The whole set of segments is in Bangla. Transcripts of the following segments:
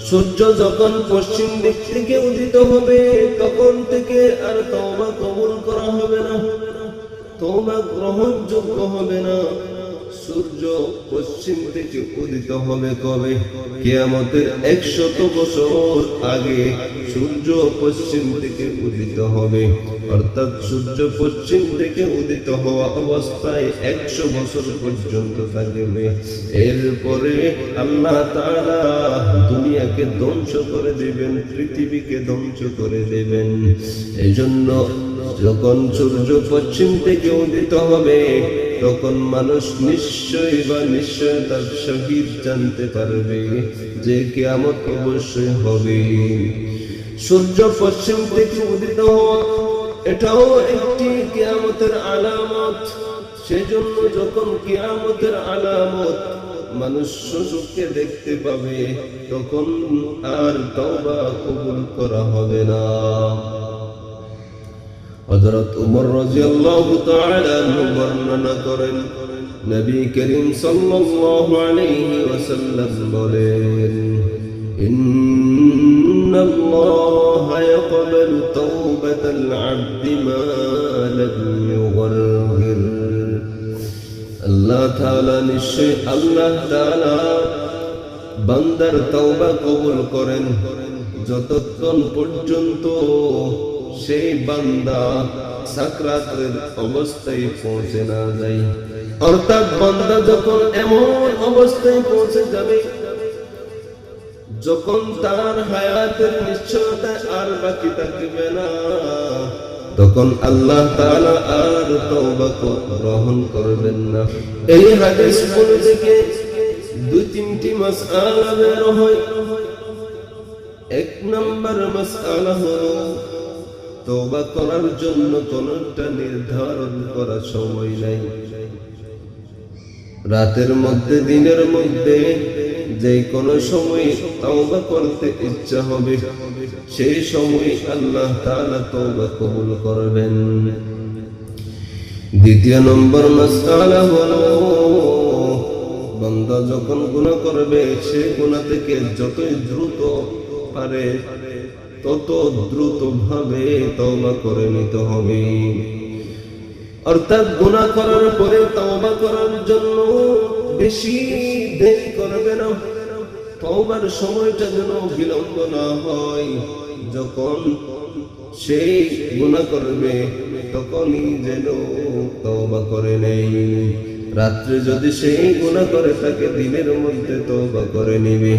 সূর্য যখন পশ্চিম দিক থেকে উদিত হবে তখন থেকে আর তওবা কবুল করা হবে না, তওবা গ্রহণযোগ্য হবে না। সূর্য পশ্চিম থেকে উদিত হবে কবে? কিয়ামতের 100 বছর আগে সূর্য পশ্চিম থেকে উদিত হবে। অর্থাৎ সূর্য পশ্চিম থেকে উদিত হওয়া অবস্থায় 100 বছর পর্যন্ত থাকবে। এরপরে আল্লাহ তাআলা দুনিয়াকে ধ্বংস করে দেবেন, পৃথিবীকে ধ্বংস করে দেবেন। এজন্য যখন সূর্য পশ্চিম থেকে উদিত হবে তখন মানুষ নিশ্চয় তার শহীদ জানতে পারবে যে কিয়ামত অবশ্যই হবে। সূর্য পশ্চিম থেকে উদিত হওয়া এটাও একটি কিয়ামতের আলামত। সেজন্য যখন কিয়ামতের আলামত মানুষ চোখে দেখতে পাবে তখন আর তওবা কবুল করা হবে না। হযরত উমর রাদিয়াল্লাহু তাআলা আনহু বর্ণনা করেন, নবী করিম সাল্লাল্লাহু আলাইহি ওয়াসাল্লাম বলেন, ইন্নাল্লাহা ইয়াকবালু তাওবাতাল আবদি মা লাম ইউগরগির। আল্লাহ তাআলা নিশ্চয় আল্লাহ তাআলা বান্দার তওবা কবুল করেন যতক্ষণ পর্যন্ত সেই বান্দা সাকরাতের অবস্থায় পৌঁছে না যায়। অর্থাৎ বান্দা যখন এমন অবস্থায় পৌঁছে যাবে যখন তার হায়াতের নিশ্চয়তা আর বাকি থাকবে না, তখন আল্লাহ তাআলা আর তওবা গ্রহণ করবেন না। এই হাদিসগুলো থেকে 2-3টি মাসআলা বের হয়। 1 নম্বর মাসআলা হলো তওবা করার জন্য কোনটা নির্ধারণ করা সময় নাই। রাতের মধ্যে দিনের মধ্যে যে কোনো সময় তওবা করতে ইচ্ছা হবে সেই সময় আল্লাহ তাআলা তওবা কবুল করবেন। 2 নম্বর মাসআলা হলো বান্দা যখন গুনাহ করবে সে গুনাহ থেকে যতই দ্রুত পারে তত দ্রুত ভাবে তওবা করে নিতে হবে। অর্থাৎ গুনাহ করার পরে তওবা করার জন্য বেশি দেরি করবে না। তওবার সময়টা যেন বিলম্ব না হয়। যখন সেই গুনাহ করবে তখনই যেন তওবা করে নেই। রাত্রে যদি সেই গুনাহ করে থাকে দিনের মধ্যে তওবা করে নেবে।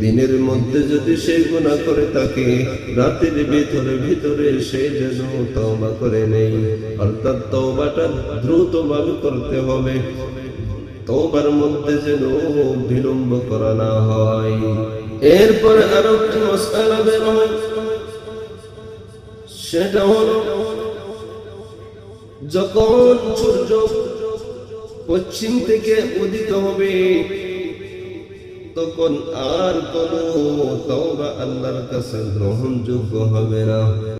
দিনের মধ্যে যদি সেই গুনাহ করে থাকে রাতের ভিতরে সে যেন তওবা করে নেই। অর্থাৎ তওবাটা দ্রুতভাবে করতে হবে, তওবার মধ্যে যেন বিলম্ব করা না হয়। এরপরে আরো একটি মাসআলা বের হয়, সেটা হলো যখন সূর্য পশ্চিম থেকে উদিত হবে তখন আর কোনো তওবা আল্লাহর কাছে গ্রহণযোগ্য হবে না।